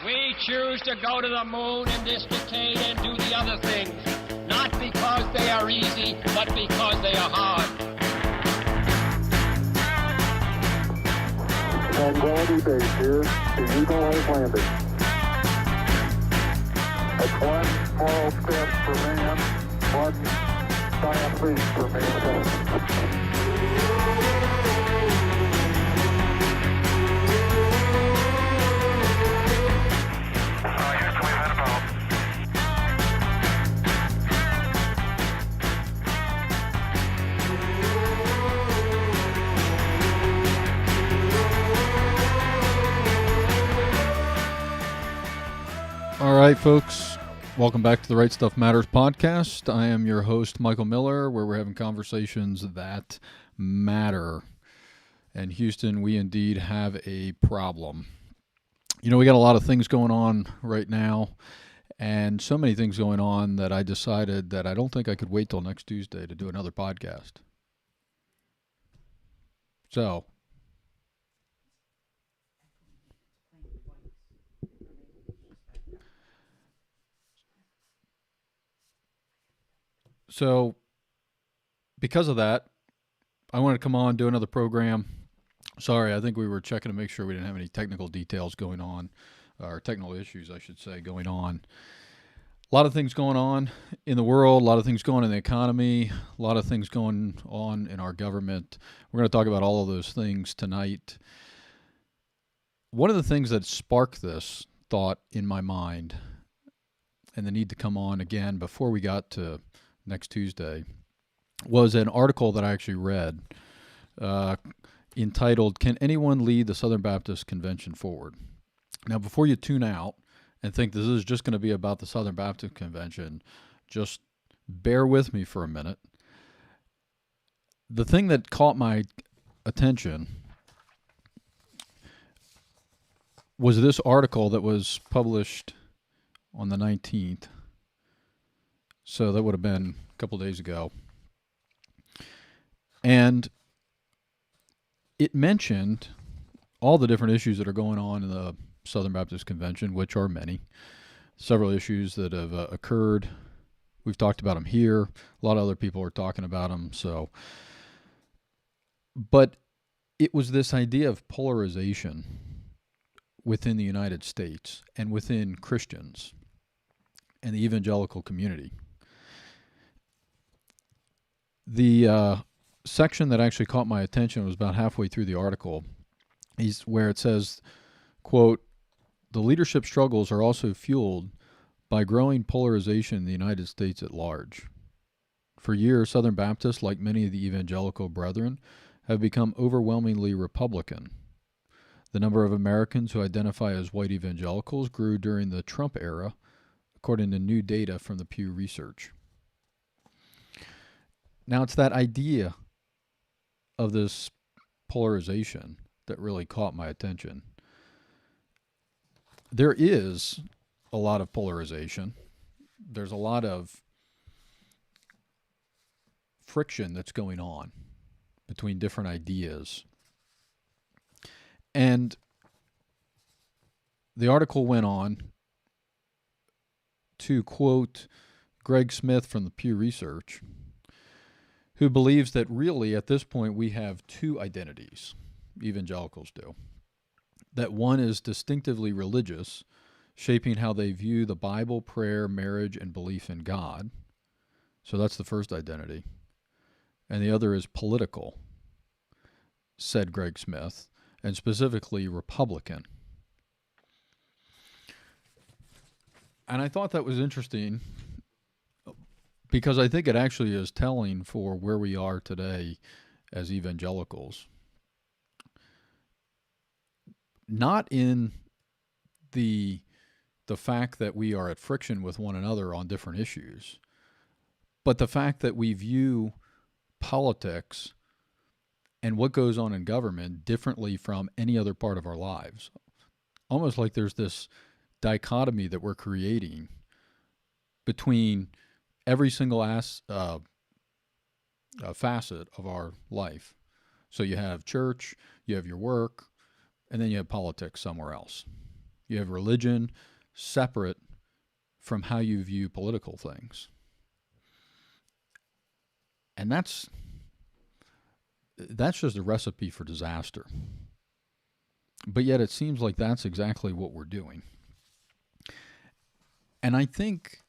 We choose to go to the moon in this decade and do the other things, not because they are easy, but because they are hard. Tranquility Base here. The Eagle has landed. That's one small step for man, one giant leap for mankind. All right, folks, welcome back to the Right Stuff Matters podcast. I am your host, Michael Miller, where we're having conversations that matter. And Houston, we indeed have a problem. You know, we got a lot of things going on right now, and so many things going on that I decided that I don't think I could wait till next Tuesday to do another podcast. So because of that, I wanted to come on, do another program. Sorry, I think we were checking to make sure we didn't have any technical details going on, or technical issues, I should say, going on. A lot of things going on in the world, a lot of things going on in the economy, a lot of things going on in our government. We're going to talk about all of those things tonight. One of the things that sparked this thought in my mind, and the need to come on again before we got to next Tuesday, was an article that I actually read entitled, "Can Anyone Lead the Southern Baptist Convention Forward?" Now, before you tune out and think this is just going to be about the Southern Baptist Convention, just bear with me for a minute. The thing that caught my attention was this article that was published on the 19th. So that would have been a couple days ago. And it mentioned all the different issues that are going on in the Southern Baptist Convention, which are many. Several issues that have occurred. We've talked about them here. A lot of other people are talking about them. But it was this idea of polarization within the United States and within Christians and the evangelical community. The section that actually caught my attention was about halfway through the article, where it says, quote, "The leadership struggles are also fueled by growing polarization in the United States at large. For years, Southern Baptists, like many of the evangelical brethren, have become overwhelmingly Republican. The number of Americans who identify as white evangelicals grew during the Trump era, according to new data from the Pew Research." Now, it's that idea of this polarization that really caught my attention. There is a lot of polarization. There's a lot of friction that's going on between different ideas. And the article went on to quote Greg Smith from the Pew Research, who believes that really at this point we have two identities, evangelicals do. That one is distinctively religious, shaping how they view the Bible, prayer, marriage, and belief in God. So that's the first identity. And the other is political, said Greg Smith, and specifically Republican. And I thought that was interesting because I think it actually is telling for where we are today as evangelicals. Not in the fact that we are at friction with one another on different issues, but the fact that we view politics and what goes on in government differently from any other part of our lives. Almost like there's this dichotomy that we're creating between every single facet of our life. So you have church, you have your work, and then you have politics somewhere else. You have religion separate from how you view political things. And that's just a recipe for disaster. But yet it seems like that's exactly what we're doing. And I think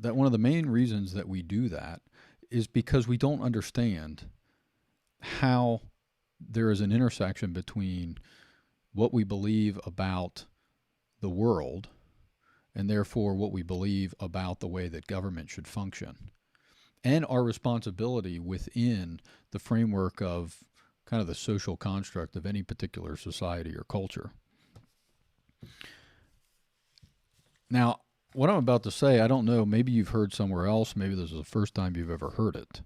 that one of the main reasons that we do that is because we don't understand how there is an intersection between what we believe about the world and therefore what we believe about the way that government should function, and our responsibility within the framework of kind of the social construct of any particular society or culture. Now, what I'm about to say, I don't know, maybe you've heard somewhere else, maybe this is the first time you've ever heard it.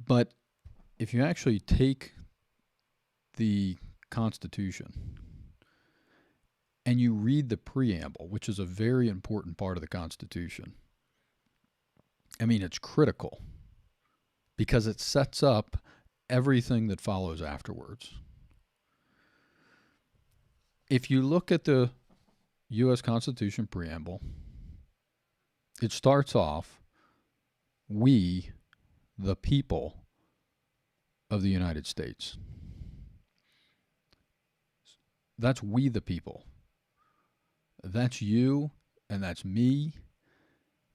But if you actually take the Constitution and you read the preamble, which is a very important part of the Constitution, I mean, it's critical because it sets up everything that follows afterwards. If you look at the U.S. Constitution Preamble, it starts off, "We, the people of the United States." That's we the people. That's you, and that's me.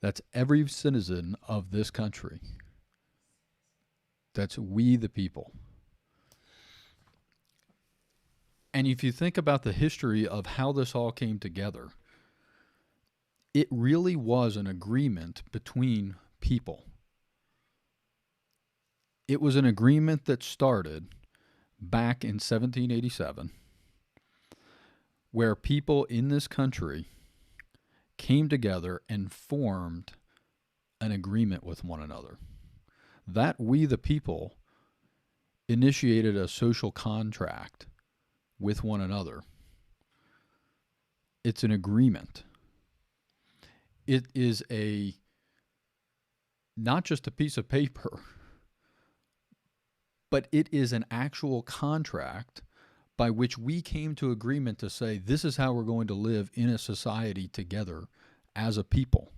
That's every citizen of this country. That's we the people. And if you think about the history of how this all came together, it really was an agreement between people. It was an agreement that started back in 1787, where people in this country came together and formed an agreement with one another. That we the people initiated a social contract with one another. It's an agreement. It is not just a piece of paper, but it is an actual contract by which we came to agreement to say, this is how we're going to live in a society together as a people.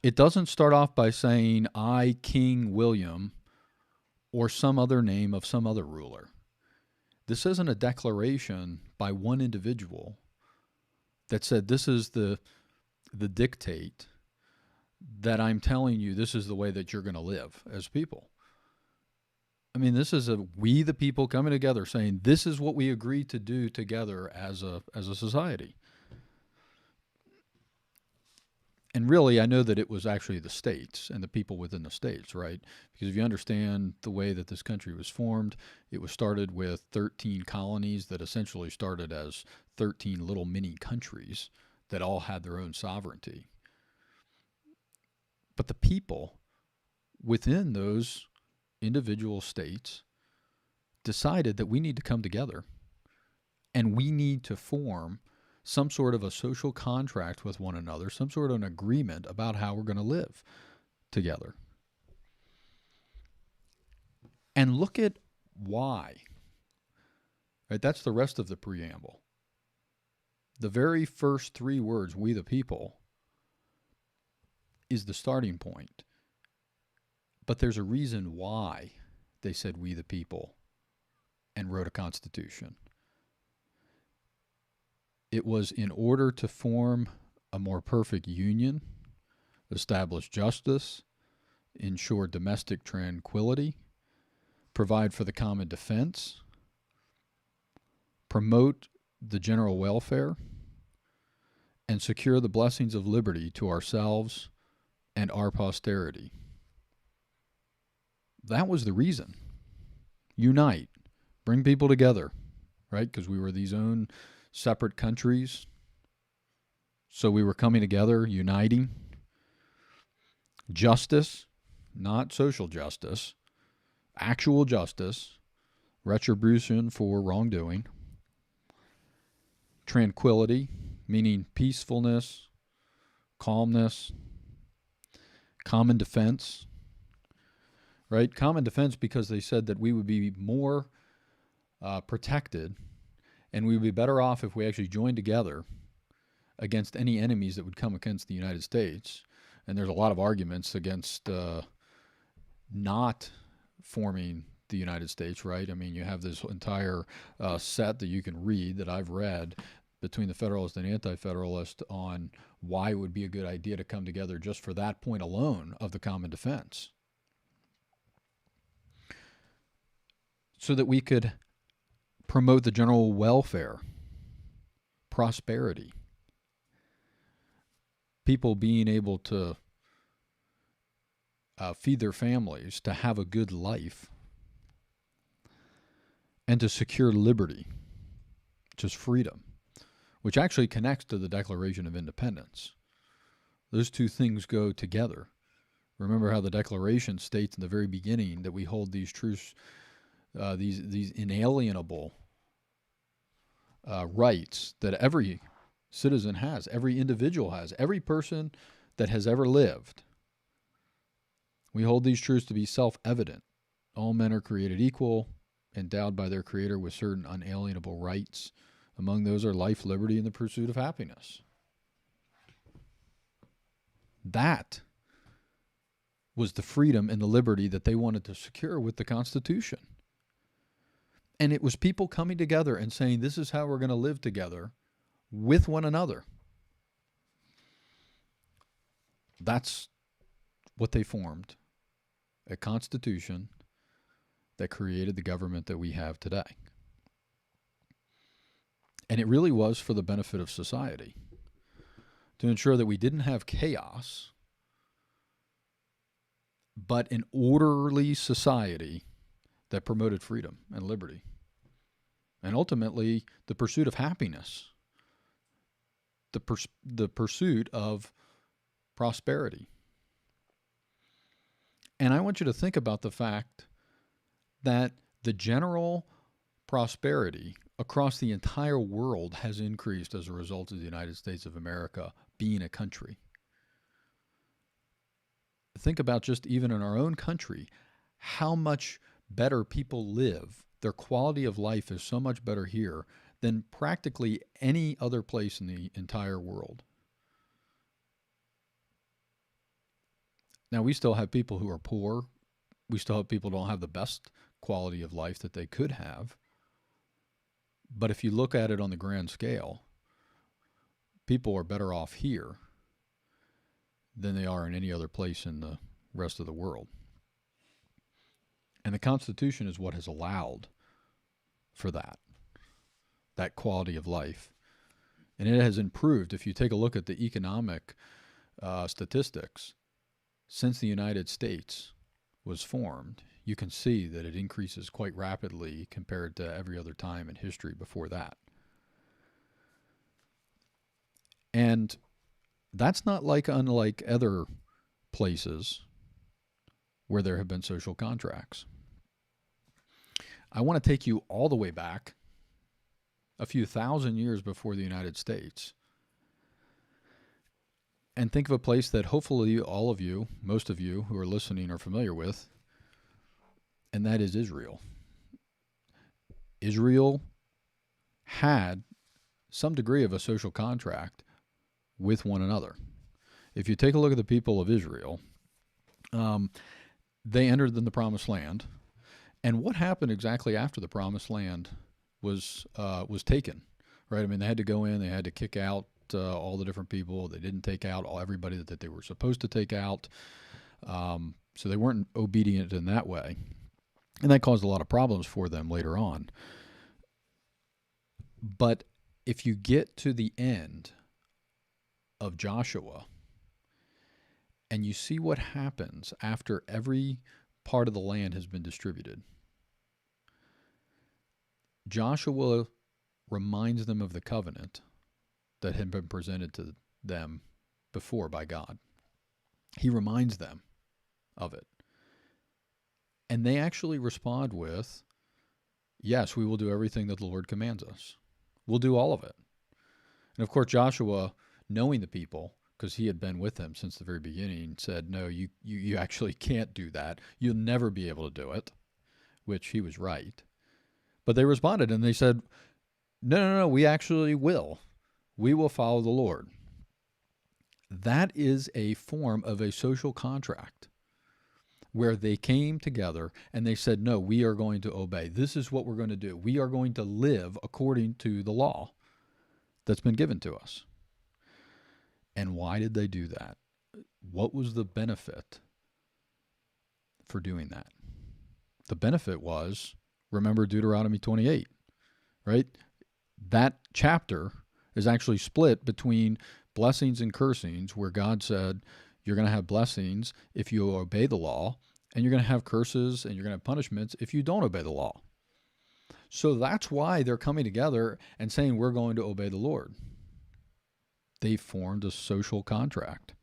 It doesn't start off by saying, "I, King William," or some other name of some other ruler. This isn't a declaration by one individual that said, this is the dictate that I'm telling you, this is the way that you're going to live as people. I mean, this is we the people coming together saying, this is what we agree to do together as a society. And really, I know that it was actually the states and the people within the states, right? Because if you understand the way that this country was formed, it was started with 13 colonies that essentially started as 13 little mini countries that all had their own sovereignty. But the people within those individual states decided that we need to come together and we need to form some sort of a social contract with one another, some sort of an agreement about how we're going to live together. And look at why. Right? That's the rest of the preamble. The very first three words, "we the people," is the starting point. But there's a reason why they said "we the people" and wrote a constitution. It was in order to form a more perfect union, establish justice, ensure domestic tranquility, provide for the common defense, promote the general welfare, and secure the blessings of liberty to ourselves and our posterity. That was the reason. Unite, bring people together, right? Because we were these own separate countries. So we were coming together, uniting. Justice, not social justice, actual justice, retribution for wrongdoing. Tranquility, meaning peacefulness, calmness. Common defense, right? Common defense because they said that we would be more protected, and we would be better off if we actually joined together against any enemies that would come against the United States. And there's a lot of arguments against not forming the United States, right? I mean, you have this entire set that you can read, that I've read, between the Federalist and Anti-Federalist on why it would be a good idea to come together just for that point alone of the common defense, so that we could promote the general welfare, prosperity, people being able to feed their families, to have a good life, and to secure liberty, which is freedom, which actually connects to the Declaration of Independence. Those two things go together. Remember how the Declaration states in the very beginning that we hold these truths, these inalienable rights that every citizen has, every individual has, every person that has ever lived. We hold these truths to be self-evident. All men are created equal, endowed by their Creator with certain unalienable rights. Among those are life, liberty, and the pursuit of happiness. That was the freedom and the liberty that they wanted to secure with the Constitution. And it was people coming together and saying, this is how we're going to live together with one another. That's what they formed, a constitution that created the government that we have today. And it really was for the benefit of society, to ensure that we didn't have chaos, but an orderly society that promoted freedom and liberty, and ultimately the pursuit of happiness, the pursuit of prosperity. And I want you to think about the fact that the general prosperity across the entire world has increased as a result of the United States of America being a country. Think about just even in our own country, how much better people live. Their quality of life is so much better here than practically any other place in the entire world. Now, we still have people who are poor. We still have people who don't have the best quality of life that they could have. But if you look at it on the grand scale, people are better off here than they are in any other place in the rest of the world. And the Constitution is what has allowed for that quality of life. And it has improved. If you take a look at the economic statistics, since the United States was formed, you can see that it increases quite rapidly compared to every other time in history before that. And that's not unlike other places where there have been social contracts. I want to take you all the way back a few thousand years before the United States and think of a place that hopefully all of you, most of you who are listening, are familiar with, and that is Israel. Israel had some degree of a social contract with one another. If you take a look at the people of Israel, they entered in the Promised Land. And what happened exactly after the Promised Land was taken, right? I mean, they had to go in, they had to kick out all the different people. They didn't take out everybody that they were supposed to take out. So they weren't obedient in that way. And that caused a lot of problems for them later on. But if you get to the end of Joshua and you see what happens after every part of the land has been distributed, Joshua reminds them of the covenant that had been presented to them before by God. He reminds them of it. And they actually respond with, yes, we will do everything that the Lord commands us. We'll do all of it. And of course, Joshua, knowing the people, because he had been with them since the very beginning, said, no, you actually can't do that. You'll never be able to do it, which he was right. But they responded and they said, no, we actually will. We will follow the Lord. That is a form of a social contract where they came together and they said, no, we are going to obey. This is what we're going to do. We are going to live according to the law that's been given to us. And why did they do that? What was the benefit for doing that? The benefit was, remember Deuteronomy 28, right? That chapter is actually split between blessings and cursings, where God said you're going to have blessings if you obey the law, and you're going to have curses and you're going to have punishments if you don't obey the law. So that's why they're coming together and saying we're going to obey the Lord. They formed a social contract.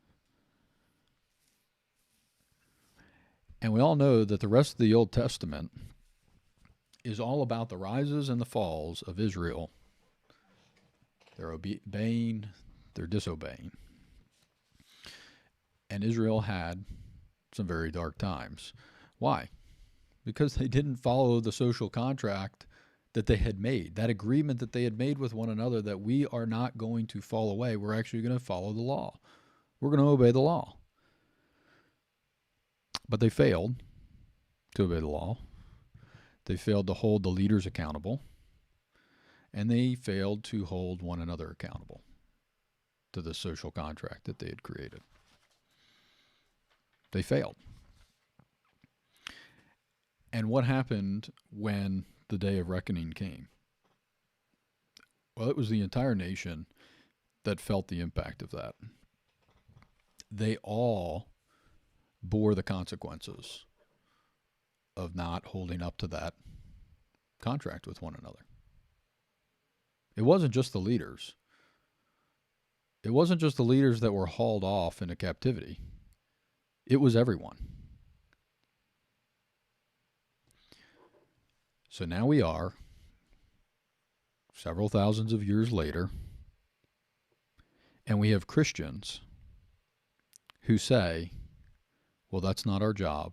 And we all know that the rest of the Old Testament is all about the rises and the falls of Israel. They're obeying, they're disobeying. And Israel had some very dark times. Why? Because they didn't follow the social contract that they had made, that agreement that they had made with one another, that we are not going to fall away. We're actually going to follow the law. We're going to obey the law. But they failed to obey the law. They failed to hold the leaders accountable. And they failed to hold one another accountable to the social contract that they had created. They failed. And what happened when the day of reckoning came? Well, it was the entire nation that felt the impact of that. They all bore the consequences of not holding up to that contract with one another. It wasn't just the leaders. It wasn't just the leaders that were hauled off into captivity. It was everyone. So now we are, several thousands of years later, and we have Christians who say, well, that's not our job.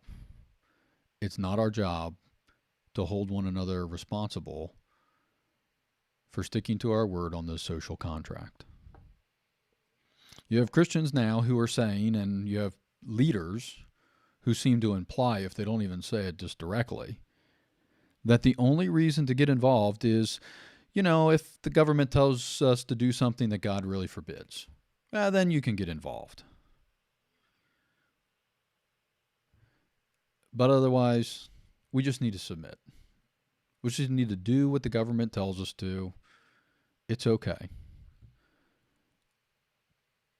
It's not our job to hold one another responsible for sticking to our word on this social contract. You have Christians now who are saying, and you have leaders who seem to imply, if they don't even say it just directly, that the only reason to get involved is, if the government tells us to do something that God really forbids, then you can get involved. But otherwise, we just need to submit. We just need to do what the government tells us to. It's okay.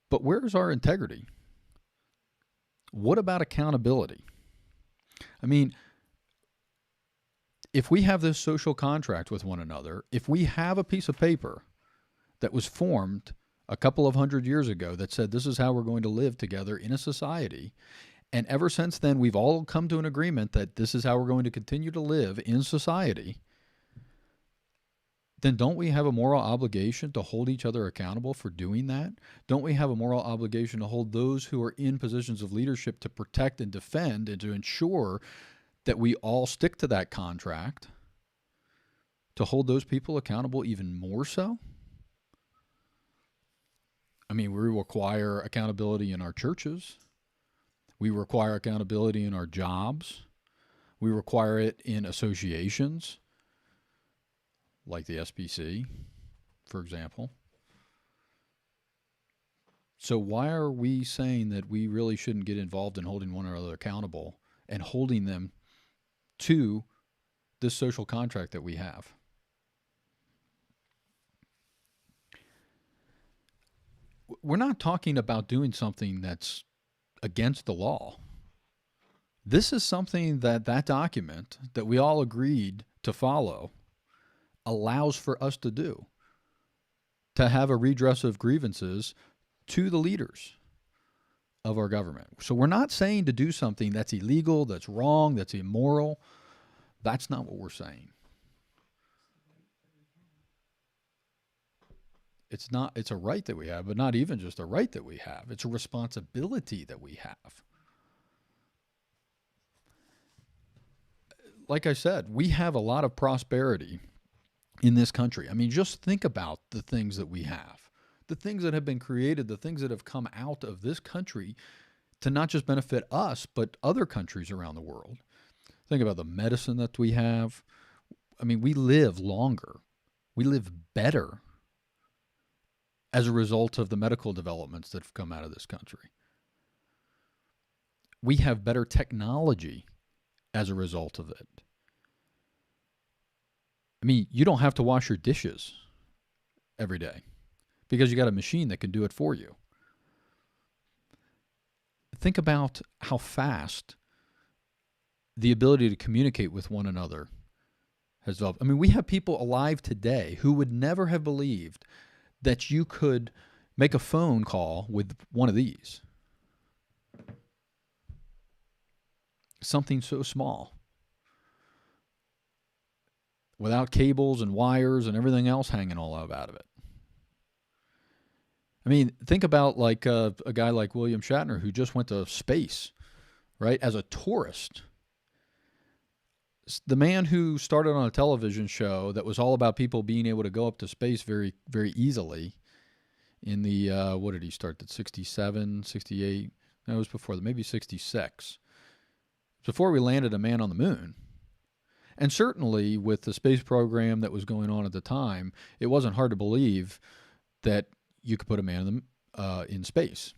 But where's our integrity? What about accountability? I mean, if we have this social contract with one another, if we have a piece of paper that was formed a couple of 100 years ago that said this is how we're going to live together in a society, and ever since then we've all come to an agreement that this is how we're going to continue to live in society, then don't we have a moral obligation to hold each other accountable for doing that? Don't we have a moral obligation to hold those who are in positions of leadership to protect and defend and to ensure that we all stick to that contract, to hold those people accountable even more so? I mean, we require accountability in our churches. We require accountability in our jobs. We require it in associations, like the SBC, for example. So why are we saying that we really shouldn't get involved in holding one another accountable and holding them to this social contract that we have? We're not talking about doing something that's against the law. This is something that document that we all agreed to follow allows for us to do, to have a redress of grievances to the leaders of our government. So we're not saying to do something that's illegal, that's wrong, that's immoral. That's not what we're saying. It's a right that we have, but not even just a right that we have. It's a responsibility that we have. like I said, we have a lot of prosperity in this country. I mean, just think about the things that we have, the things that have been created, the things that have come out of this country to not just benefit us, but other countries around the world. Think about the medicine that we have. I mean, we live longer. We live better as a result of the medical developments that have come out of this country. We have better technology as a result of it. I mean, you don't have to wash your dishes every day because you got a machine that can do it for you. Think about how fast the ability to communicate with one another has developed. I mean, we have people alive today who would never have believed that you could make a phone call with one of these. Something so small. Without cables and wires and everything else hanging all out of it. I mean, think about like a guy like William Shatner who just went to space, right, as a tourist. The man who started on a television show that was all about people being able to go up to space very, very easily in the, what did he start at, 67, 68? No, it was before that, maybe 66. Before we landed a man on the moon. And certainly with the space program that was going on at the time, it wasn't hard to believe that you could put a man in space,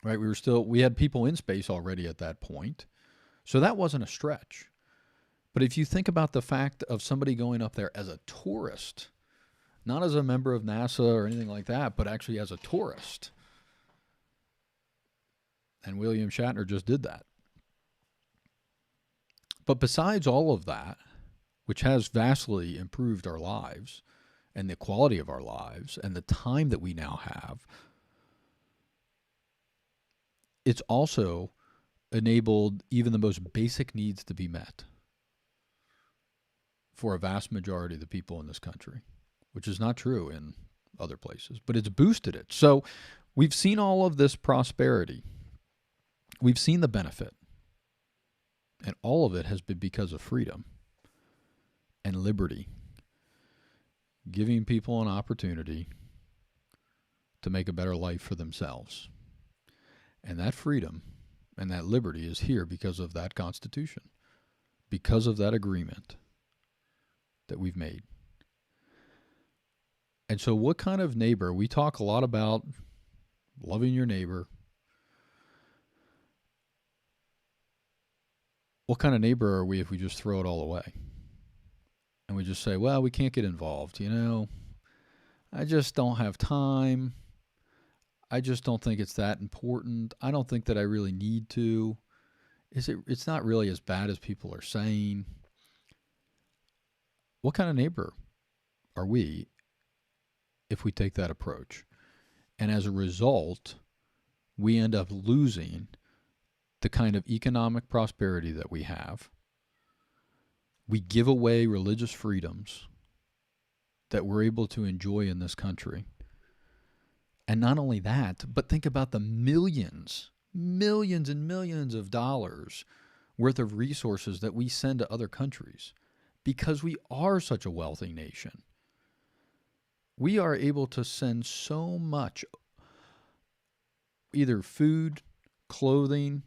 right? We had people in space already at that point. So that wasn't a stretch. But if you think about the fact of somebody going up there as a tourist, not as a member of NASA or anything like that, but actually as a tourist. And William Shatner just did that. But besides all of that, which has vastly improved our lives and the quality of our lives and the time that we now have, it's also enabled even the most basic needs to be met for a vast majority of the people in this country, which is not true in other places, but it's boosted it. So we've seen all of this prosperity. We've seen the benefit. And all of it has been because of freedom and liberty, giving people an opportunity to make a better life for themselves. And that freedom and that liberty is here because of that Constitution, because of that agreement that we've made. And so what kind of neighbor? We talk a lot about loving your neighbor. What kind of neighbor are we if we just throw it all away? And we just say, well, we can't get involved. You know, I just don't have time. I just don't think it's that important. I don't think that I really need to. It's not really as bad as people are saying. What kind of neighbor are we if we take that approach? And as a result, we end up losing the kind of economic prosperity that we have. We give away religious freedoms that we're able to enjoy in this country. And not only that, but think about the millions and millions of dollars worth of resources that we send to other countries because we are such a wealthy nation. We are able to send so much, either food, clothing,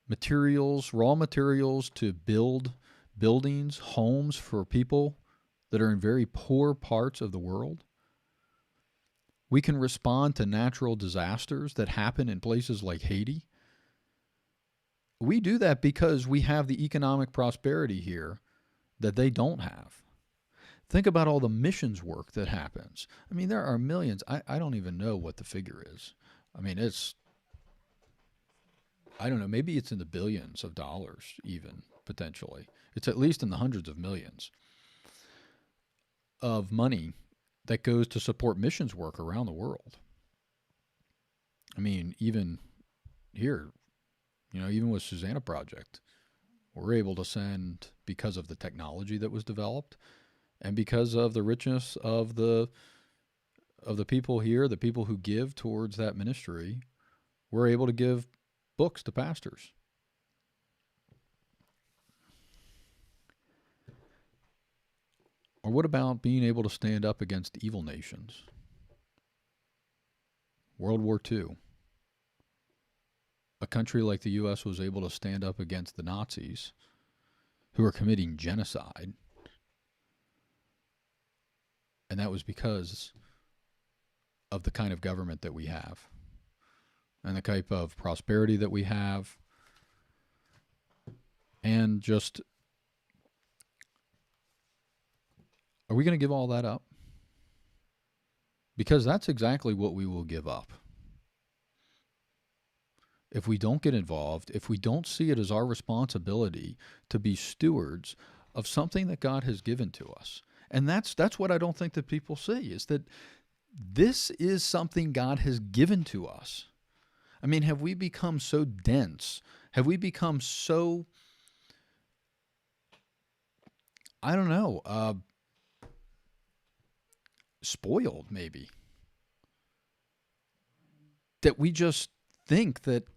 materials, raw materials to build buildings, homes for people that are in very poor parts of the world. We can respond to natural disasters that happen in places like Haiti. We do that because we have the economic prosperity here that they don't have. Think about all the missions work that happens. I mean, there are millions. I don't even know what the figure is. I mean, I don't know, maybe it's in the billions of dollars even, potentially. It's at least in the hundreds of millions of money that goes to support missions work around the world. I mean, even here, even with Susanna Project, we're able to send, because of the technology that was developed and because of the richness of the people here, the people who give towards that ministry, we're able to give books to pastors. Or what about being able to stand up against evil nations? World War II. A country like the U.S. was able to stand up against the Nazis, who were committing genocide. And that was because of the kind of government that we have and the type of prosperity that we have, and just, are we going to give all that up? Because that's exactly what we will give up. If we don't get involved, if we don't see it as our responsibility to be stewards of something that God has given to us. And that's what I don't think that people see, is that this is something God has given to us. I mean, have we become so dense? Have we become so, I don't know, spoiled maybe, that we just think that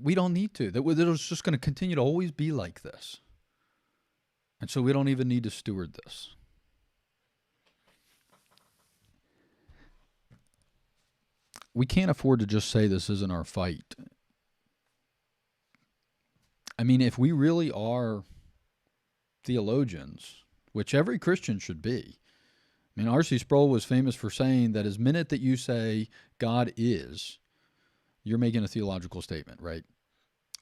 we don't need to, that it's just going to continue to always be like this. And so we don't even need to steward this. We can't afford to just say this isn't our fight. I mean, if we really are theologians, which every Christian should be. I mean, R.C. Sproul was famous for saying that as minute that you say God is, you're making a theological statement, right?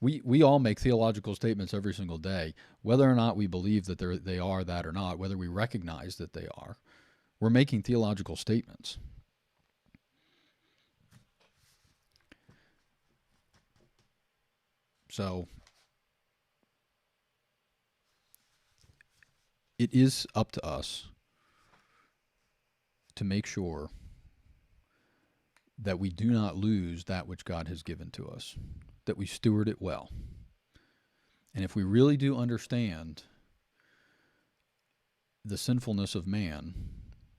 We all make theological statements every single day, whether or not we believe that they are that or not, whether we recognize that they are. We're making theological statements. So it is up to us to make sure that we do not lose that which God has given to us, that we steward it well. And if we really do understand the sinfulness of man,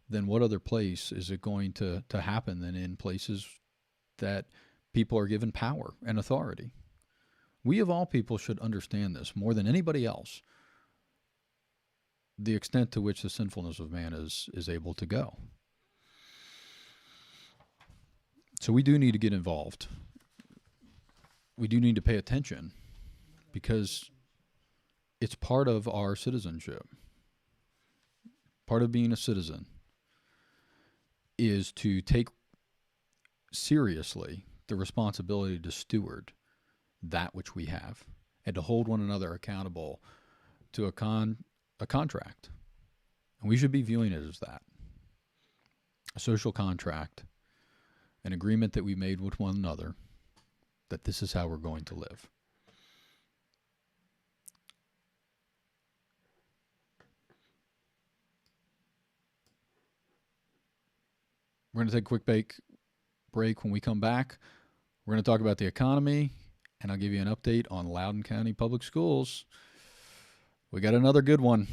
then what other place is it going to happen than in places that people are given power and authority? We of all people should understand this more than anybody else, the extent to which the sinfulness of man is able to go. So we do need to get involved. We do need to pay attention because it's part of our citizenship. Part of being a citizen is to take seriously the responsibility to steward that which we have and to hold one another accountable to a contract. And we should be viewing it as that. A social contract, an agreement that we made with one another, that this is how we're going to live. We're going to take a quick break. When we come back, we're going to talk about the economy, and I'll give you an update on Loudoun County Public Schools. We got another good one.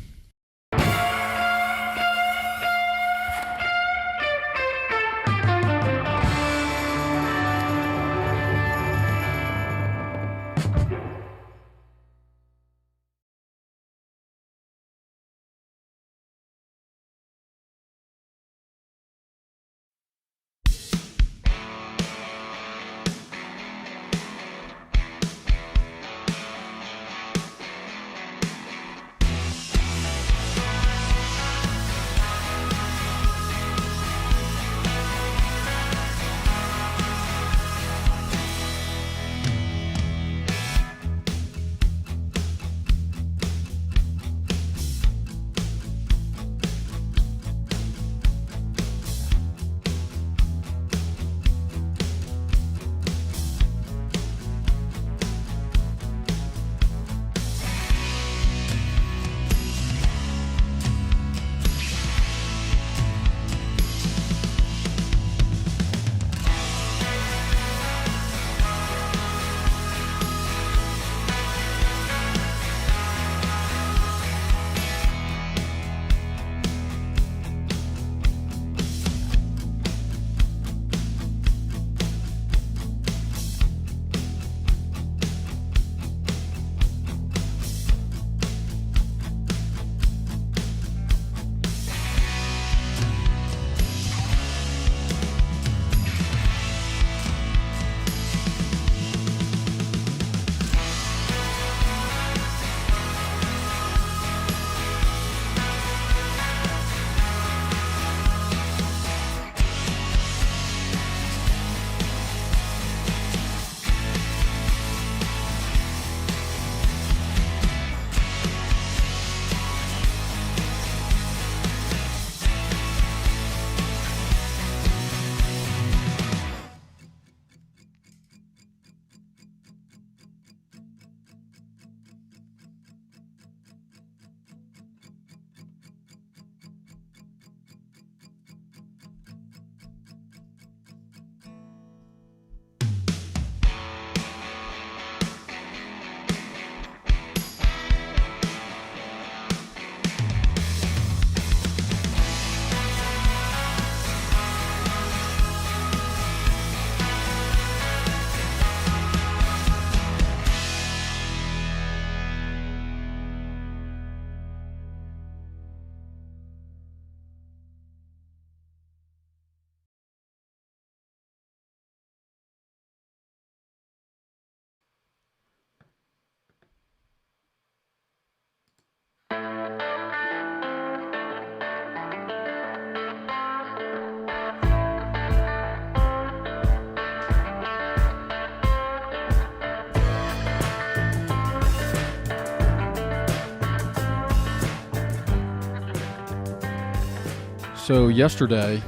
So yesterday,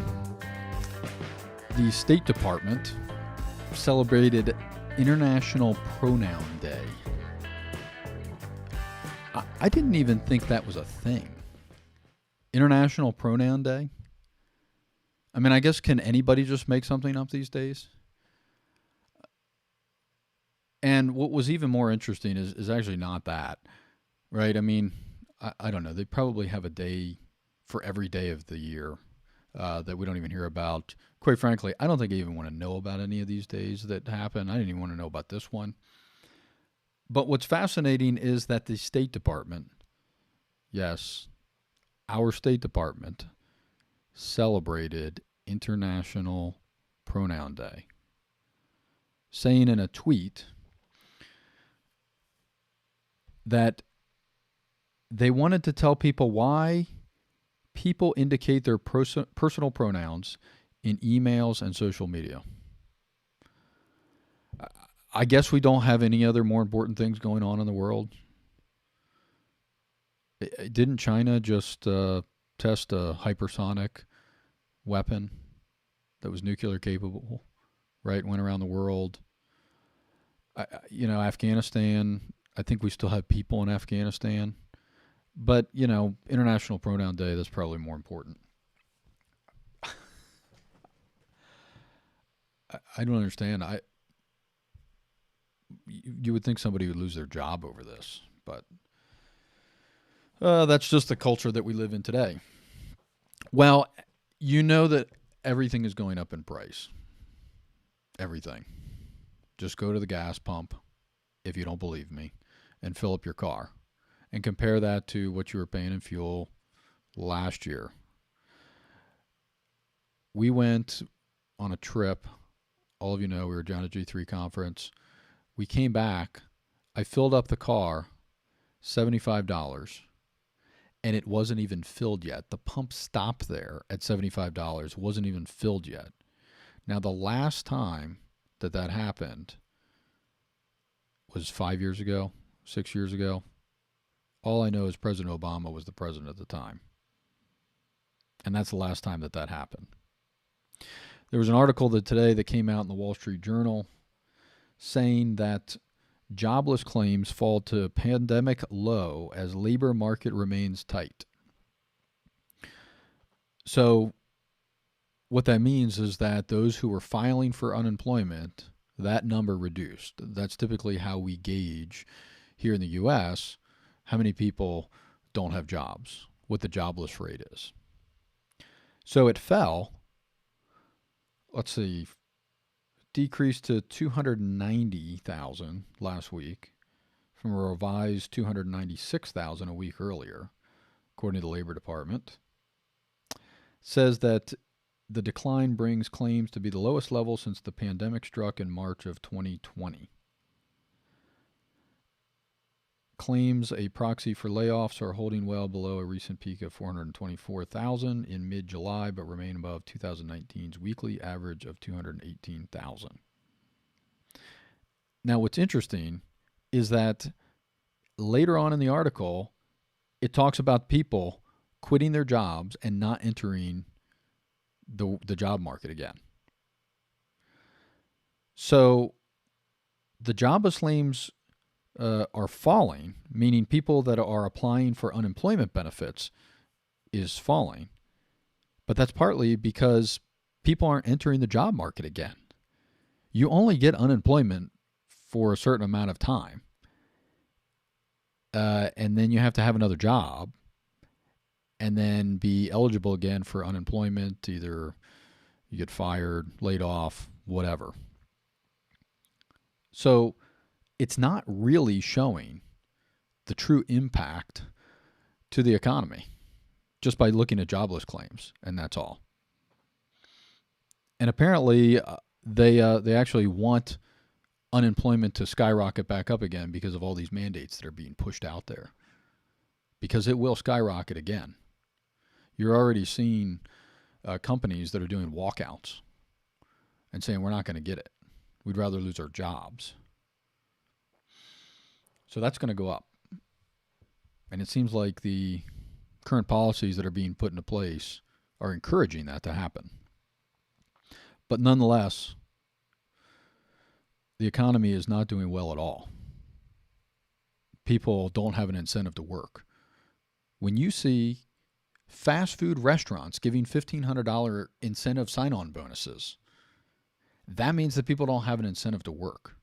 the State Department celebrated International Pronoun Day. I didn't even think that was a thing. International Pronoun Day? I mean, I guess can anybody just make something up these days? And what was even more interesting is actually not that, right? I mean, I don't know. They probably have a day for every day of the year that we don't even hear about. Quite frankly, I don't think I even want to know about any of these days that happen. I didn't even want to know about this one. But what's fascinating is that the State Department, yes, our State Department, celebrated International Pronoun Day, saying in a tweet that they wanted to tell people why people indicate their personal pronouns in emails and social media. I guess we don't have any other more important things going on in the world. Didn't China just test a hypersonic weapon that was nuclear capable, right? Went around the world. Afghanistan, I think we still have people in Afghanistan. But, International Pronoun Day, that's probably more important. I don't understand. You would think somebody would lose their job over this, but that's just the culture that we live in today. Well, you know that everything is going up in price. Everything. Just go to the gas pump, if you don't believe me, and fill up your car. And compare that to what you were paying in fuel last year. We went on a trip. All of you know we were down at G3 conference. We came back. I filled up the car, $75, and it wasn't even filled yet. The pump stopped there at $75. Wasn't even filled yet. Now, the last time that happened was 5 years ago, 6 years ago. All I know is President Obama was the president at the time. And that's the last time that happened. There was an article that came out in the Wall Street Journal saying that jobless claims fall to pandemic low as labor market remains tight. So what that means is that those who were filing for unemployment, that number reduced. That's typically how we gauge here in the U.S. how many people don't have jobs, what the jobless rate is. So it fell, decreased to 290,000 last week from a revised 296,000 a week earlier, according to the Labor Department. Says that the decline brings claims to be the lowest level since the pandemic struck in March of 2020. Claims, a proxy for layoffs, are holding well below a recent peak of 424,000 in mid-July, but remain above 2019's weekly average of 218,000. Now, what's interesting is that later on in the article, it talks about people quitting their jobs and not entering the job market again. So the jobless claims are falling, meaning people that are applying for unemployment benefits is falling. But that's partly because people aren't entering the job market again. You only get unemployment for a certain amount of time. And then you have to have another job and then be eligible again for unemployment. Either you get fired, laid off, whatever. So it's not really showing the true impact to the economy just by looking at jobless claims, and that's all. And apparently they actually want unemployment to skyrocket back up again because of all these mandates that are being pushed out there, because it will skyrocket again. You're already seeing companies that are doing walkouts and saying, we're not going to get it. We'd rather lose our jobs. So that's going to go up. And it seems like the current policies that are being put into place are encouraging that to happen. But nonetheless, the economy is not doing well at all. People don't have an incentive to work. When you see fast food restaurants giving $1,500 incentive sign-on bonuses, that means that people don't have an incentive to work.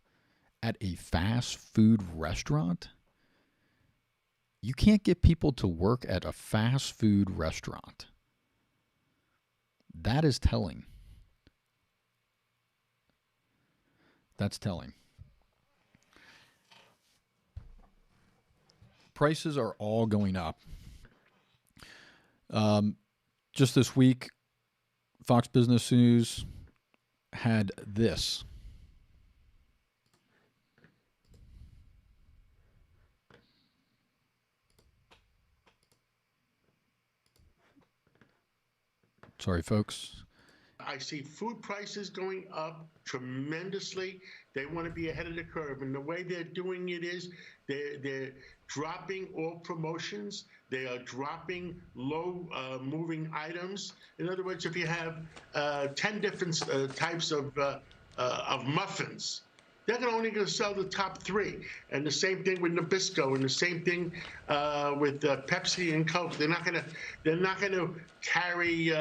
At a fast food restaurant, you can't get people to work at a fast food restaurant. That is telling. That's telling. Prices are all going up. Just this week, Fox Business News had this. Sorry, folks. I see food prices going up tremendously. They want to be ahead of the curve, and the way they're doing it is they're dropping all promotions. They are dropping low moving items. In other words, if you have 10 different types of muffins, they're only going to sell the top 3. And the same thing with Nabisco, and the same thing with Pepsi and Coke. They're not going to carry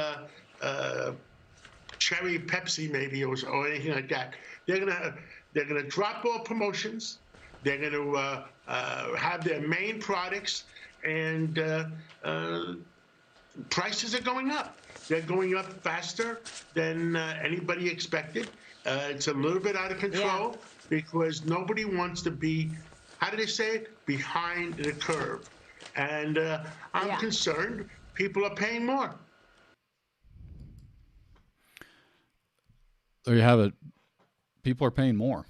cherry Pepsi maybe or anything like that. They're gonna drop all promotions. They're gonna have their main products, and prices are going up. They're going up faster than anybody expected. It's a little bit out of control because nobody wants to be, how do they say it, behind the curve. And I'm concerned people are paying more. There you have it. People are paying more.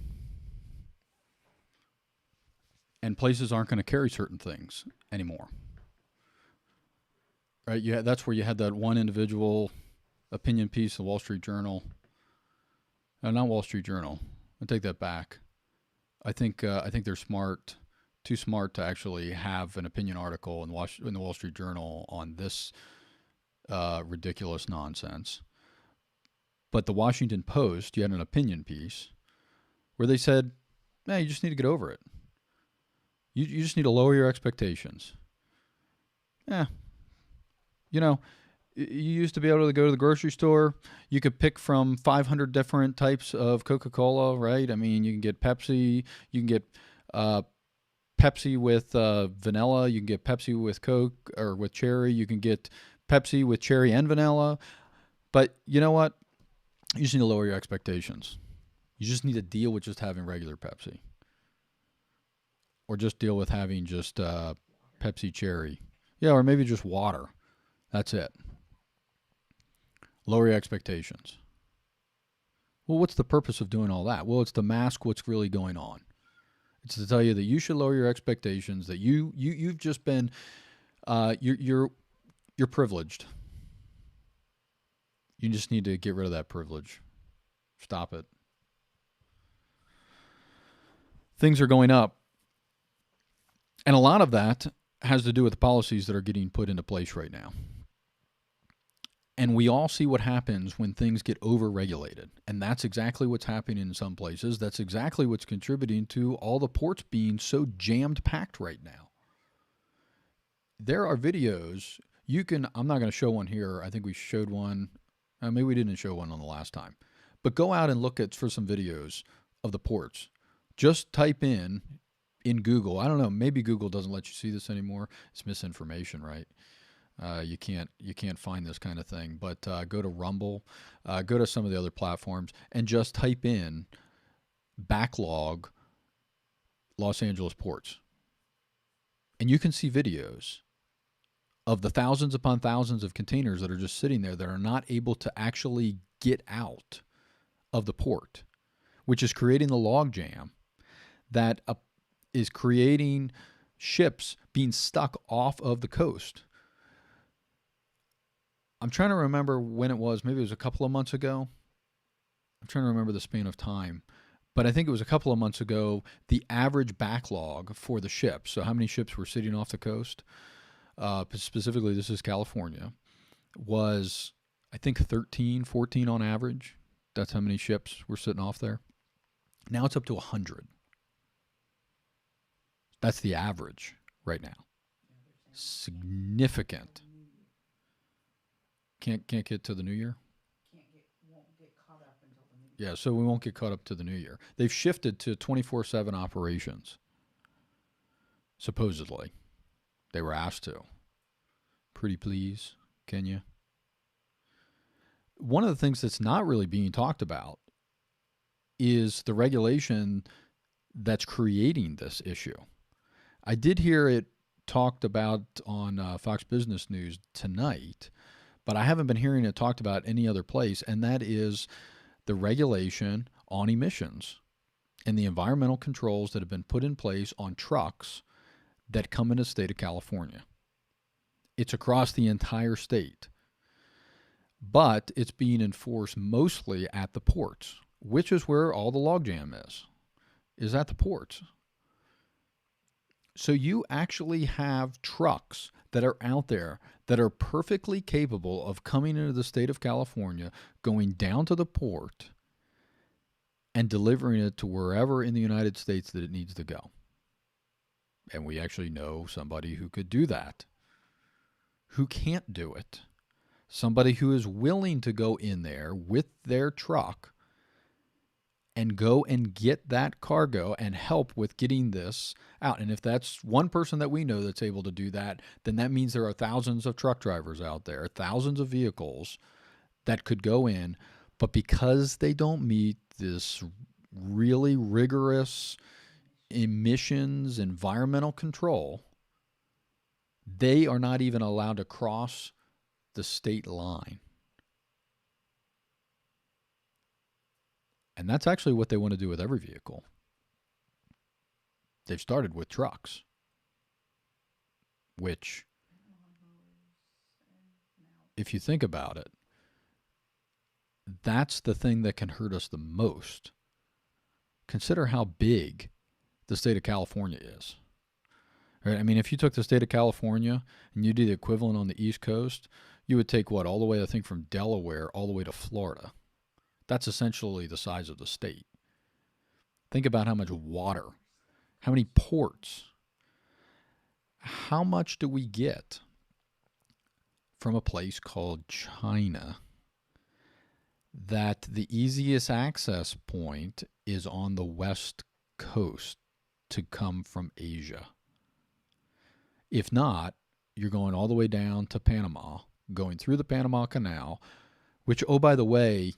And places aren't going to carry certain things anymore. Right? That's where you had that one individual opinion piece, the Wall Street Journal. Not Wall Street Journal. I take that back. I think they're smart, too smart to actually have an opinion article in the Wall Street Journal on this ridiculous nonsense. But the Washington Post, you had an opinion piece where they said, you just need to get over it. You just need to lower your expectations. You used to be able to go to the grocery store. You could pick from 500 different types of Coca-Cola, right? I mean, you can get Pepsi. You can get Pepsi with vanilla. You can get Pepsi with Coke or with cherry. You can get Pepsi with cherry and vanilla. But you know what? You just need to lower your expectations. You just need to deal with just having regular Pepsi. Or just deal with having just Pepsi cherry. Yeah, or maybe just water. That's it. Lower your expectations. Well, what's the purpose of doing all that? Well, it's to mask what's really going on. It's to tell you that you should lower your expectations, that you've just been you're privileged. You just need to get rid of that privilege. Stop it. Things are going up. And a lot of that has to do with the policies that are getting put into place right now. And we all see what happens when things get over-regulated. And that's exactly what's happening in some places. That's exactly what's contributing to all the ports being so jammed-packed right now. There are videos. I'm not going to show one here. I think we showed one. Maybe we didn't show one on the last time. But go out and look for some videos of the ports. Just type in Google. I don't know. Maybe Google doesn't let you see this anymore. It's misinformation, right? You can't find this kind of thing. But go to Rumble, go to some of the other platforms, and just type in backlog Los Angeles ports. And you can see videos of the thousands upon thousands of containers that are just sitting there that are not able to actually get out of the port, which is creating the log jam that is creating ships being stuck off of the coast. I'm trying to remember when it was. Maybe it was a couple of months ago. I'm trying to remember the span of time. But I think it was a couple of months ago, the average backlog for the ships, so how many ships were sitting off the coast, specifically this is California, was, I think, 13, 14 on average. That's how many ships were sitting off there. Now it's up to 100. That's the average right now. Significant. Can't get to the new year? Won't get caught up until the new year. Yeah, so we won't get caught up to the new year. They've shifted to 24/7 operations. Supposedly. They were asked to. Pretty please, can you? One of the things that's not really being talked about is the regulation that's creating this issue. I did hear it talked about on Fox Business News tonight, but I haven't been hearing it talked about any other place, and that is the regulation on emissions and the environmental controls that have been put in place on trucks that come into the state of California. It's across the entire state, but it's being enforced mostly at the ports, which is where all the logjam is at the ports. So you actually have trucks that are out there that are perfectly capable of coming into the state of California, going down to the port, and delivering it to wherever in the United States that it needs to go. And we actually know somebody who could do that. Who can't do it? Somebody who is willing to go in there with their truck and go and get that cargo and help with getting this out. And if that's one person that we know that's able to do that, then that means there are thousands of truck drivers out there, thousands of vehicles that could go in. But because they don't meet this really rigorous emissions, environmental control, they are not even allowed to cross the state line. And that's actually what they want to do with every vehicle. They've started with trucks, which, if you think about it, that's the thing that can hurt us the most. Consider how big the state of California is. Right? I mean, if you took the state of California and you did the equivalent on the East Coast, you would take what, all the way, I think, from Delaware all the way to Florida. That's essentially the size of the state. Think about how much water, how many ports, how much do we get from a place called China that the easiest access point is on the West Coast to come from Asia. If not, you're going all the way down to Panama, going through the Panama Canal, which, oh, by the way,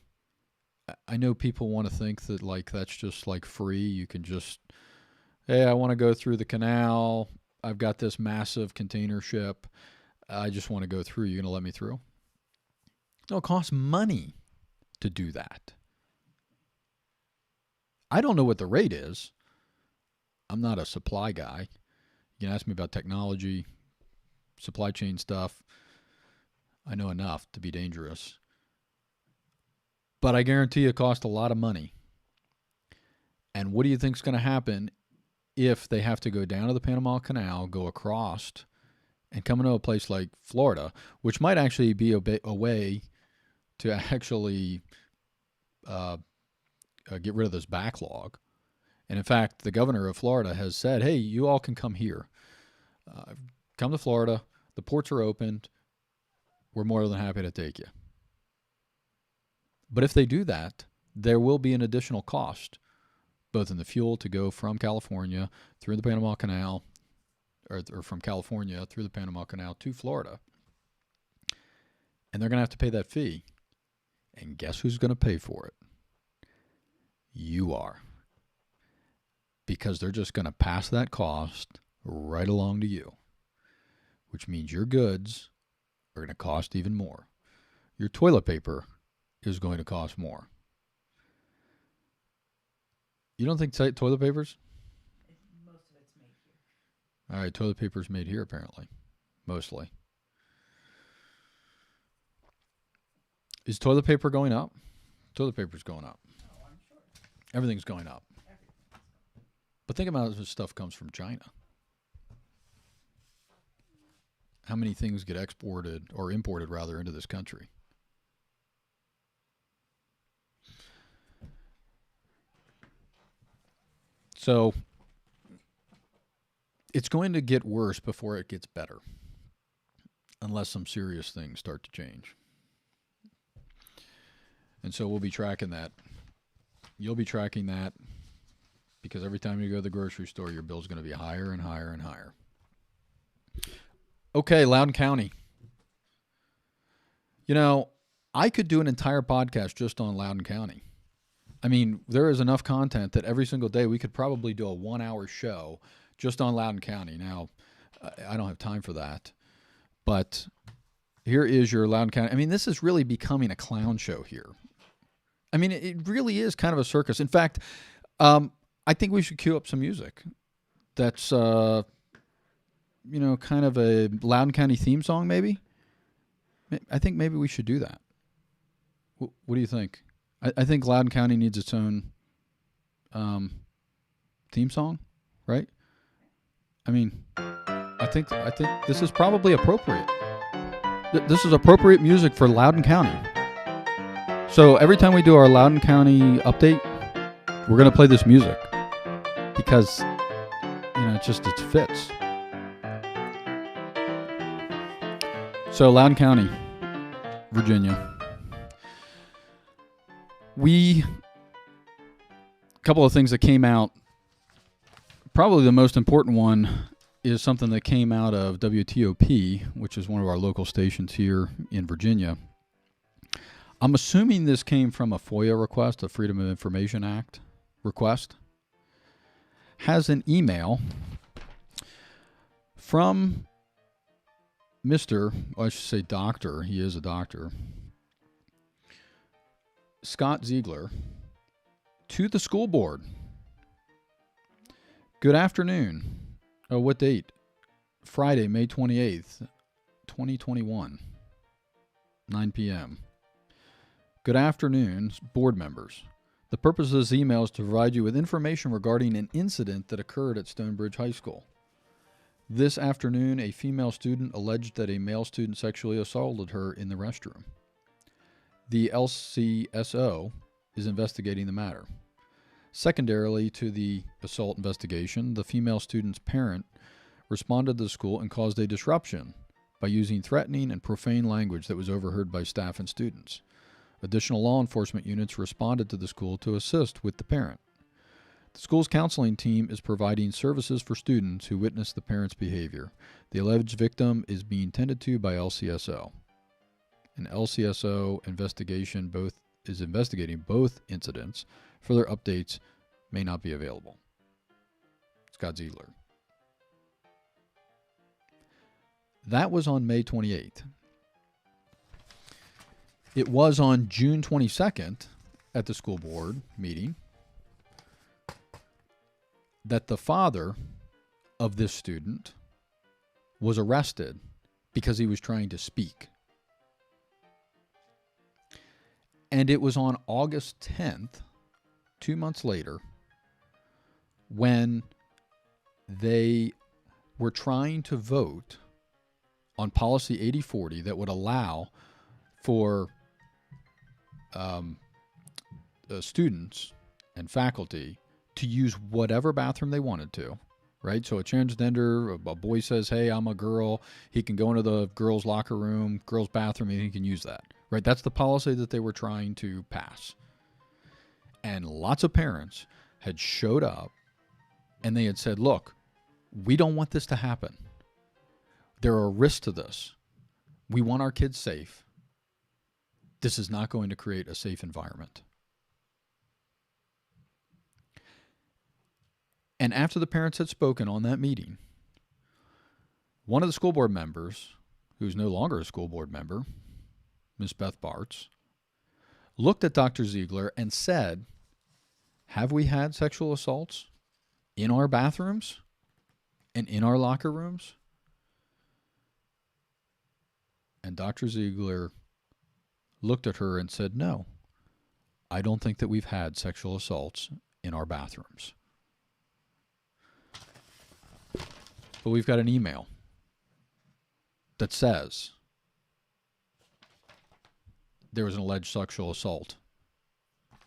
I know people want to think that, like, that's just, like, free. You can just, hey, I want to go through the canal. I've got this massive container ship. I just want to go through. You going to let me through? No, it costs money to do that. I don't know what the rate is. I'm not a supply guy. You can ask me about technology, supply chain stuff. I know enough to be dangerous. But I guarantee it costs a lot of money. And what do you think is going to happen if they have to go down to the Panama Canal, go across, and come into a place like Florida, which might actually be a way to actually get rid of this backlog? And in fact, the governor of Florida has said, hey, you all can come here. Come to Florida. The ports are opened. We're more than happy to take you. But if they do that, there will be an additional cost, both in the fuel to go from California through the Panama Canal, or from California through the Panama Canal to Florida. And they're going to have to pay that fee. And guess who's going to pay for it? You are. Because they're just going to pass that cost right along to you, which means your goods are going to cost even more. Your toilet paper is going to cost more. You don't think toilet paper's? Most of it's made here. All right, toilet paper's made here apparently, mostly. Is toilet paper going up? Toilet paper's going up. Oh, I'm sure. Everything's going up. But think about how this stuff comes from China. how many things get exported or imported rather into this country. So it's going to get worse before it gets better, unless some serious things start to change. And so we'll be tracking that. You'll be tracking that, because every time you go to the grocery store, your bill's going to be higher and higher and higher. Okay, Loudoun County. You know, I could do an entire podcast just on Loudoun County. I mean, there is enough content that every single day we could probably do a 1-hour show just on Loudoun County. Now, I don't have time for that, but here is your Loudoun County. I mean, this is really becoming a clown show here. I mean, it really is kind of a circus. In fact, I think we should cue up some music that's, kind of a Loudoun County theme song, maybe. I think maybe we should do that. What do you think? I think Loudoun County needs its own theme song, right? I mean, I think this is probably appropriate. This is appropriate music for Loudoun County. So every time we do our Loudoun County update, we're going to play this music because, it fits. So Loudoun County, Virginia. A couple of things that came out. Probably the most important one is something that came out of WTOP, which is one of our local stations here in Virginia. I'm assuming this came from a FOIA request, a Freedom of Information Act request. Has an email from I should say doctor, he is a doctor, Scott Ziegler, to the school board. Good afternoon. Oh, what date? Friday, May 28th, 2021, 9 p.m. Good afternoon, board members. The purpose of this email is to provide you with information regarding an incident that occurred at Stonebridge High School. This afternoon, a female student alleged that a male student sexually assaulted her in the restroom. The LCSO is investigating the matter. Secondarily to the assault investigation, the female student's parent responded to the school and caused a disruption by using threatening and profane language that was overheard by staff and students. Additional law enforcement units responded to the school to assist with the parent. The school's counseling team is providing services for students who witnessed the parent's behavior. The alleged victim is being tended to by LCSO. An LCSO investigation is investigating both incidents. Further updates may not be available. Scott Ziegler. That was on May 28th. It was on June 22nd at the school board meeting that the father of this student was arrested because he was trying to speak. And it was on August 10th, 2 months later, when they were trying to vote on Policy 8040 that would allow for students and faculty to use whatever bathroom they wanted to, right? So a transgender, a boy says, hey, I'm a girl, he can go into the girls' locker room, girls' bathroom, and he can use that, right? That's the policy that they were trying to pass. And lots of parents had showed up and they had said, look, we don't want this to happen. There are risks to this. We want our kids safe. This is not going to create a safe environment. And after the parents had spoken on that meeting, one of the school board members, who's no longer a school board member, Ms. Beth Bartz, looked at Dr. Ziegler and said, have we had sexual assaults in our bathrooms and in our locker rooms? And Dr. Ziegler looked at her and said, no, I don't think that we've had sexual assaults in our bathrooms. But we've got an email that says there was an alleged sexual assault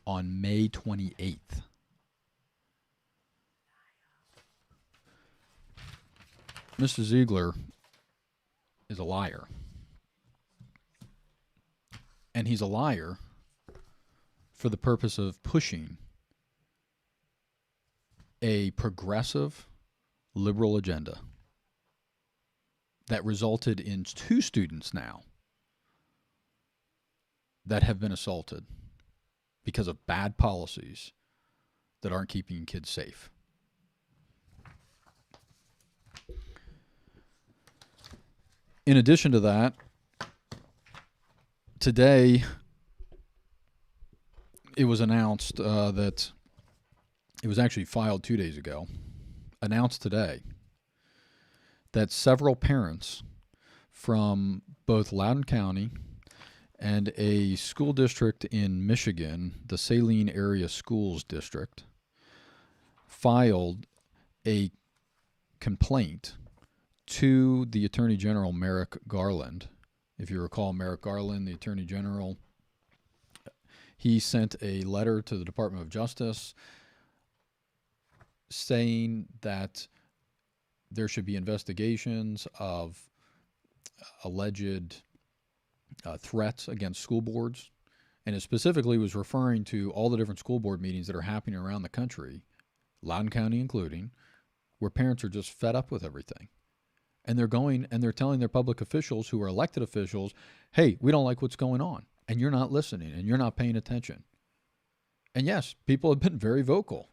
on May 28th. Mr. Ziegler is a liar. And he's a liar for the purpose of pushing a progressive liberal agenda that resulted in 2 students now that have been assaulted because of bad policies that aren't keeping kids safe. In addition to that, today it was announced that it was actually filed 2 days ago, announced today that several parents from both Loudoun County and a school district in Michigan, the Saline Area Schools District, filed a complaint to the Attorney General, Merrick Garland. If you recall, Merrick Garland, the Attorney General, he sent a letter to the Department of Justice saying that there should be investigations of alleged threats against school boards. And it specifically was referring to all the different school board meetings that are happening around the country, Loudoun County including, where parents are just fed up with everything. And they're going and they're telling their public officials who are elected officials, hey, we don't like what's going on. And you're not listening and you're not paying attention. And yes, people have been very vocal.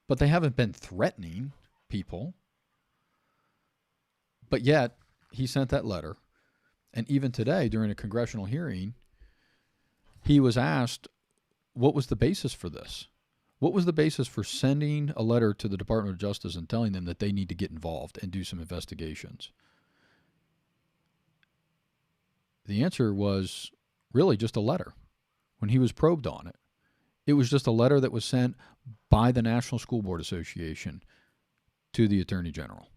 But they haven't been threatening people. But yet, he sent that letter. And even today, during a congressional hearing, he was asked, what was the basis for this? What was the basis for sending a letter to the Department of Justice and telling them that they need to get involved and do some investigations? The answer was really just a letter. When he was probed on it, it was just a letter that was sent by the National School Board Association to the Attorney General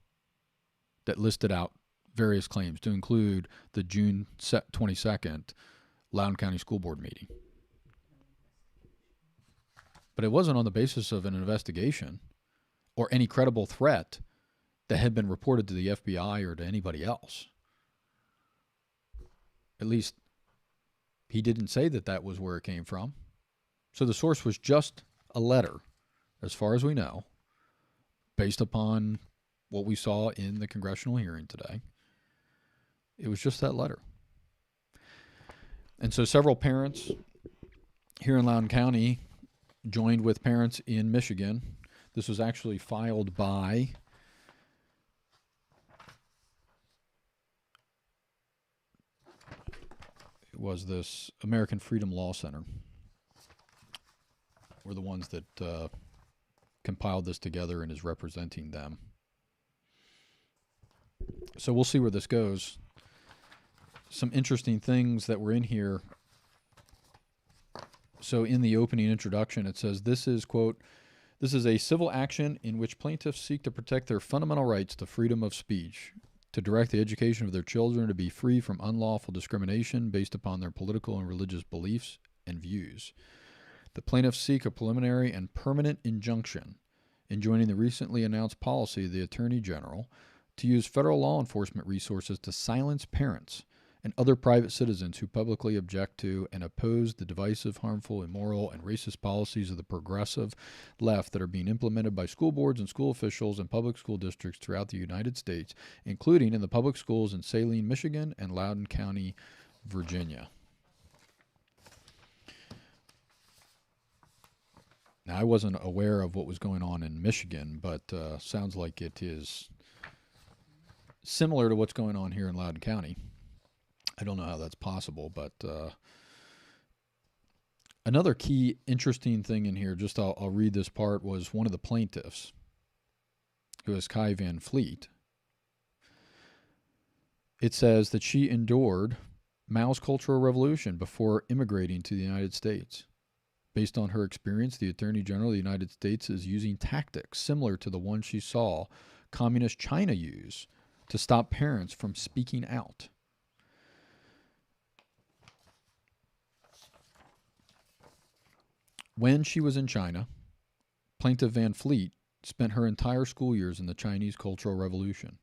that listed out various claims, to include the June 22nd Loudoun County School Board meeting. But it wasn't on the basis of an investigation or any credible threat that had been reported to the FBI or to anybody else. At least he didn't say that that was where it came from. So the source was just a letter, as far as we know, based upon what we saw in the congressional hearing today. It was just that letter. And so several parents here in Loudoun County joined with parents in Michigan. This was actually filed by this American Freedom Law Center. Were the ones that compiled this together and is representing them. So we'll see where this goes. Some interesting things that were in here. So in the opening introduction, it says, this is, quote, this is a civil action in which plaintiffs seek to protect their fundamental rights to freedom of speech, to direct the education of their children to be free from unlawful discrimination based upon their political and religious beliefs and views. The plaintiffs seek a preliminary and permanent injunction enjoining the recently announced policy of the Attorney General to use federal law enforcement resources to silence parents and other private citizens who publicly object to and oppose the divisive, harmful, immoral, and racist policies of the progressive left that are being implemented by school boards and school officials in public school districts throughout the United States, including in the public schools in Saline, Michigan, and Loudoun County, Virginia. Now, I wasn't aware of what was going on in Michigan, but sounds like it is similar to what's going on here in Loudoun County. I don't know how that's possible, but another key interesting thing in here, just I'll read this part, was one of the plaintiffs, who is Kai Van Fleet. It says that she endured Mao's Cultural Revolution before immigrating to the United States. Based on her experience, the Attorney General of the United States is using tactics similar to the ones she saw Communist China use to stop parents from speaking out. When she was in China, Plaintiff Van Fleet spent her entire school years in the Chinese Cultural Revolution.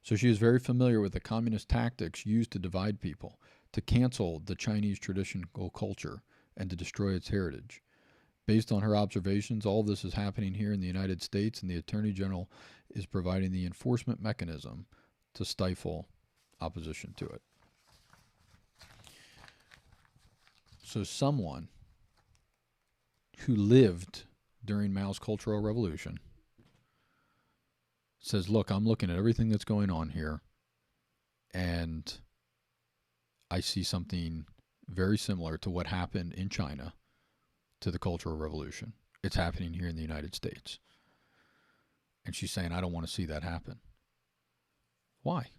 So she is very familiar with the communist tactics used to divide people, to cancel the Chinese traditional culture, and to destroy its heritage. Based on her observations, all of this is happening here in the United States, and the Attorney General is providing the enforcement mechanism to stifle opposition to it. So someone who lived during Mao's Cultural Revolution says, look, I'm looking at everything that's going on here, and I see something very similar to what happened in China to the Cultural Revolution. It's happening here in the United States. And she's saying, I don't want to see that happen. Why?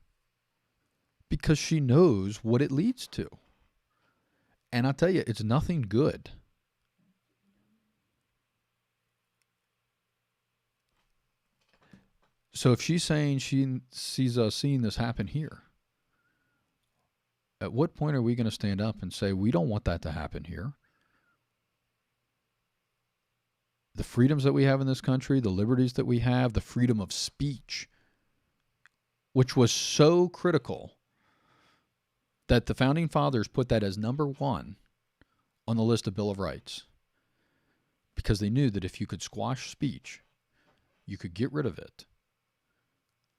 Because she knows what it leads to. And I'll tell you, it's nothing good. So if she's saying she sees us seeing this happen here, at what point are we going to stand up and say, we don't want that to happen here? The freedoms that we have in this country, the liberties that we have, the freedom of speech, which was so critical that the Founding Fathers put that as number one on the list of Bill of Rights, because they knew that if you could squash speech, you could get rid of it.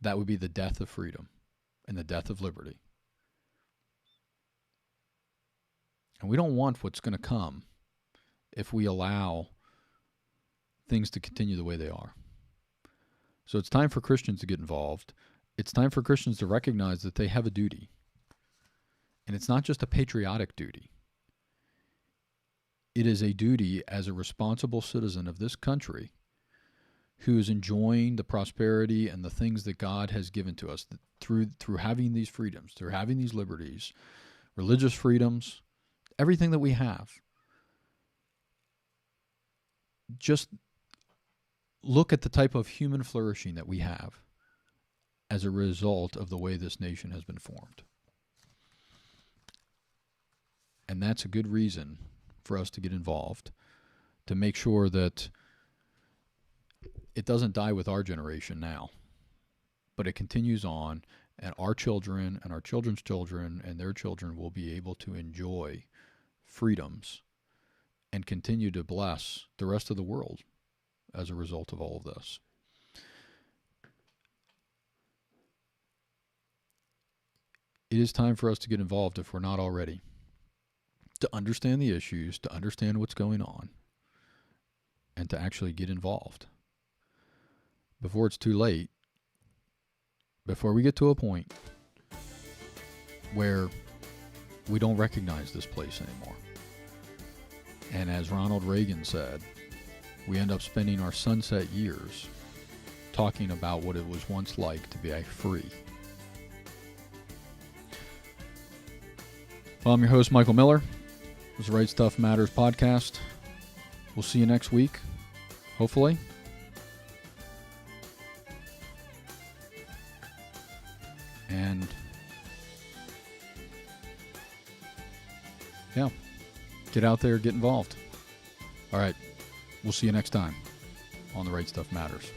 That would be the death of freedom and the death of liberty. And we don't want what's going to come if we allow things to continue the way they are. So it's time for Christians to get involved. It's time for Christians to recognize that they have a duty. And it's not just a patriotic duty. It is a duty as a responsible citizen of this country who is enjoying the prosperity and the things that God has given to us through having these freedoms, through having these liberties, religious freedoms, everything that we have. Just look at the type of human flourishing that we have as a result of the way this nation has been formed. And that's a good reason for us to get involved, to make sure that it doesn't die with our generation now, but it continues on, and our children and our children's children and their children will be able to enjoy freedoms and continue to bless the rest of the world as a result of all of this. It is time for us to get involved if we're not already, to understand the issues, to understand what's going on, and to actually get involved before it's too late, before we get to a point where we don't recognize this place anymore. And as Ronald Reagan said, we end up spending our sunset years talking about what it was once like to be free. Well, I'm your host, Michael Miller. This is the Right Stuff Matters podcast. We'll see you next week, hopefully. And yeah, get out there, get involved. All right, we'll see you next time on The Right Stuff Matters.